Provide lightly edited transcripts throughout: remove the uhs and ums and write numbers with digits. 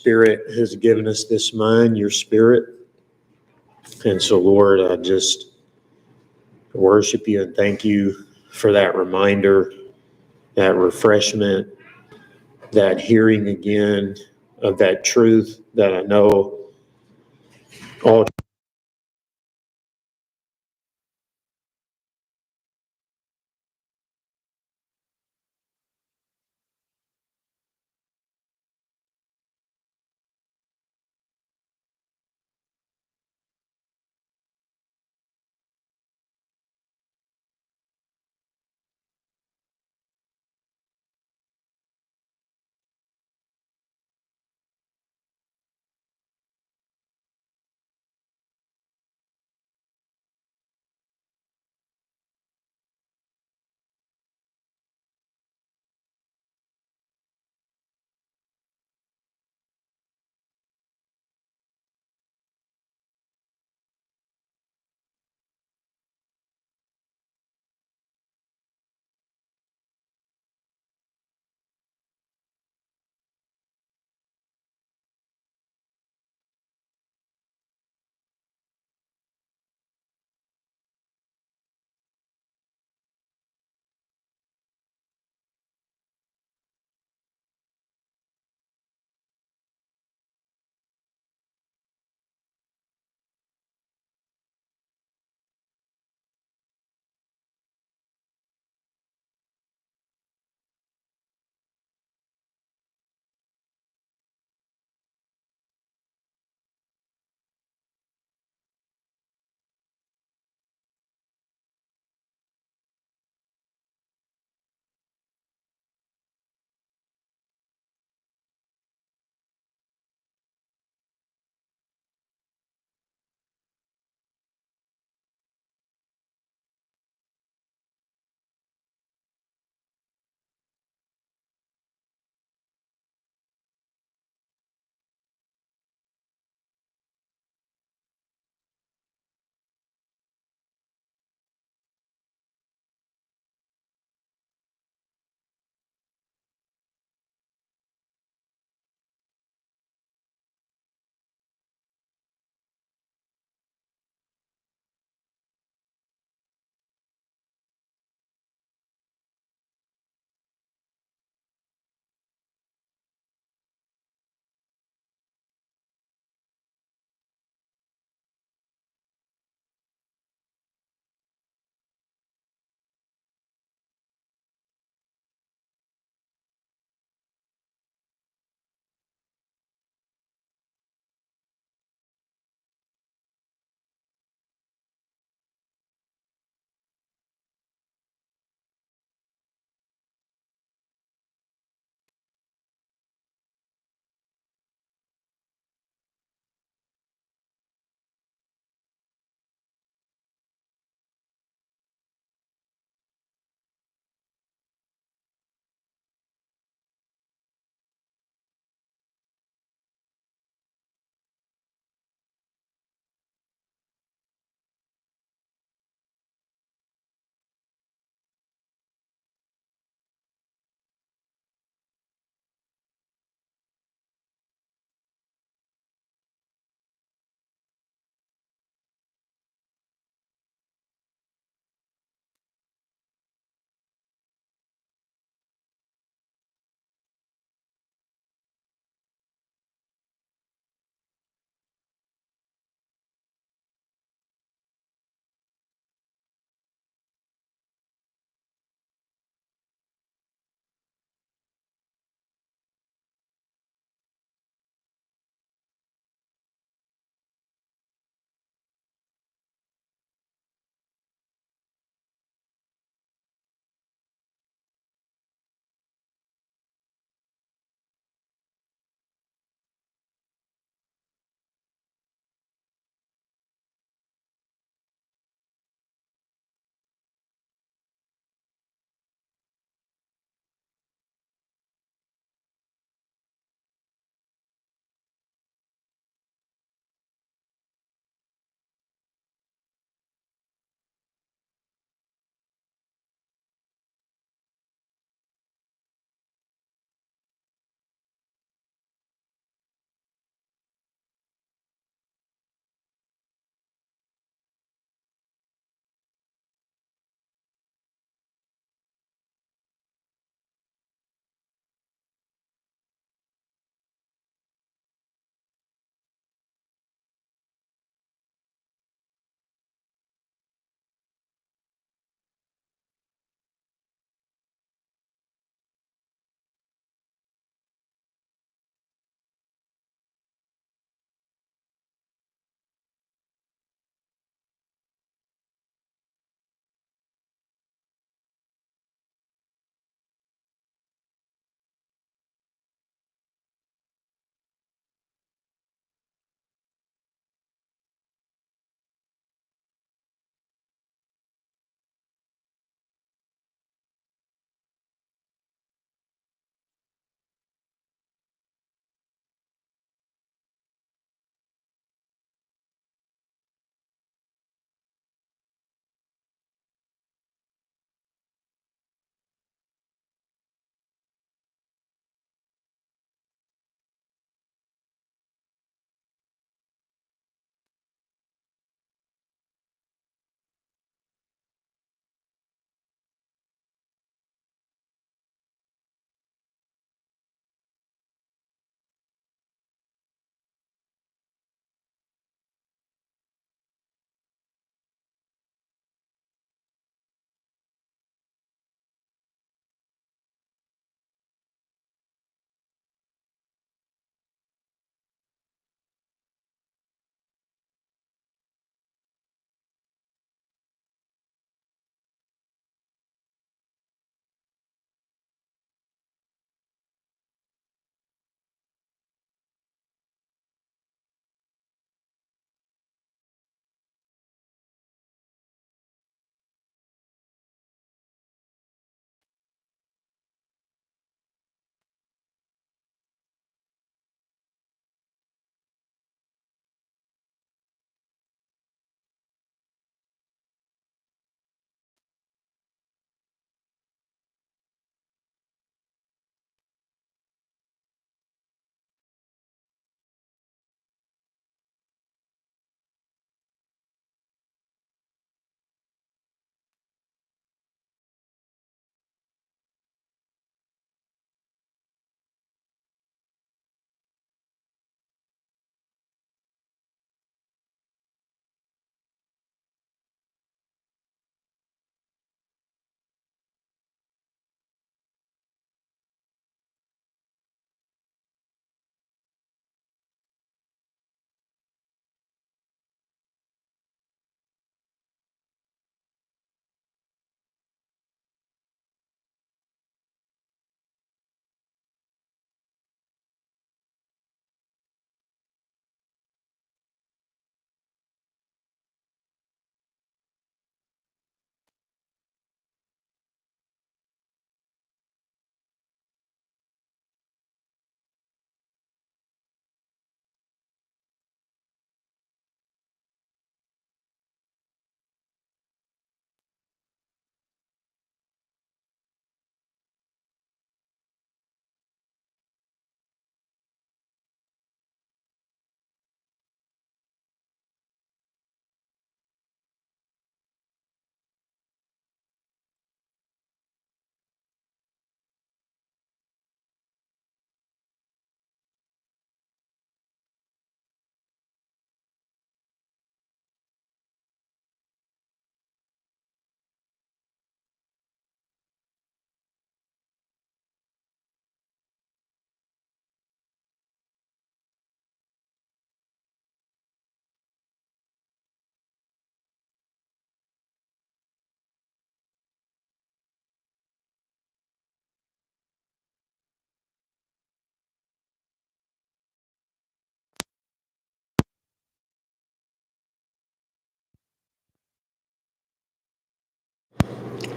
Spirit has given us this mind, your Spirit. And so, Lord, I just worship you and thank you for that reminder, that refreshment, that hearing again of that truth that I know all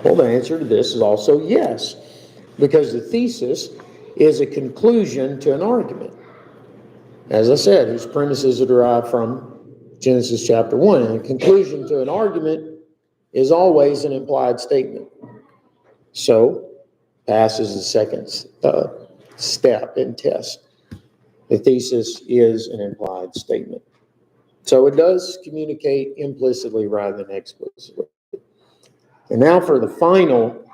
Well, the answer to this is also yes, because the thesis is a conclusion to an argument. As I said, whose premises are derived from Genesis chapter 1. And a conclusion to an argument is always an implied statement. So, passes the second step in test. The thesis is an implied statement. So it does communicate implicitly rather than explicitly. And now for the final,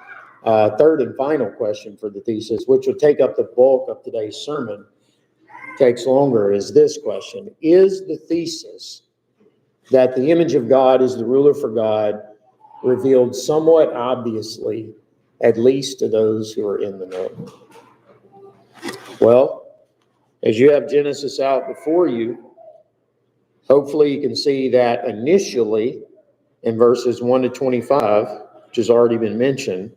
third and final question for the thesis, which will take up the bulk of today's sermon, takes longer, is this question. Is the thesis that the image of God is the ruler for God revealed somewhat obviously, at least to those who are in the know? Well, as you have Genesis out before you, hopefully you can see that initially in verses 1 to 25, which has already been mentioned,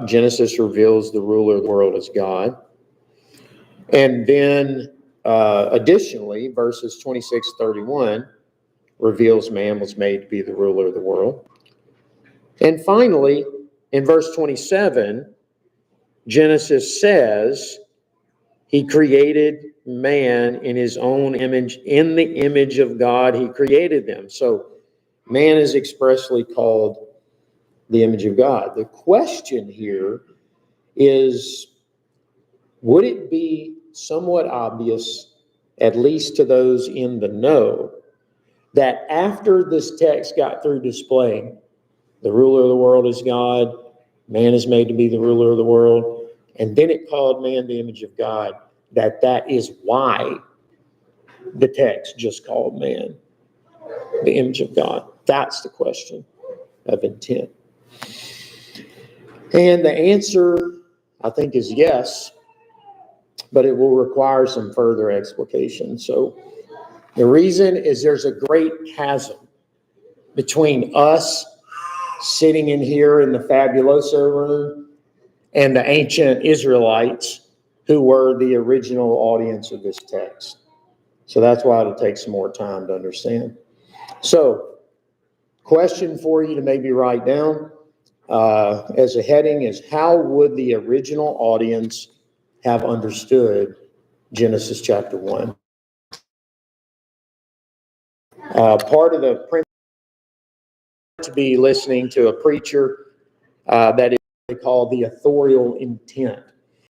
Genesis reveals the ruler of the world as God. And then additionally, verses 26 to 31 reveals man was made to be the ruler of the world. And finally, in verse 27, Genesis says he created man in his own image. In the image of God, he created them. So man is expressly called the image of God. The question here is, would it be somewhat obvious, at least to those in the know, that after this text got through displaying the ruler of the world is God, man is made to be the ruler of the world, and then it called man the image of God, that is why the text just called man the image of God? That's the question of intent. And the answer, I think, is yes, but it will require some further explication. So the reason is there's a great chasm between us sitting in here in the Fabuloso room and the ancient Israelites who were the original audience of this text. So that's why it'll take some more time to understand. So, question for you to maybe write down as a heading is, how would the original audience have understood Genesis chapter 1? Part of the principle to be listening to a preacher that is called the authorial intent.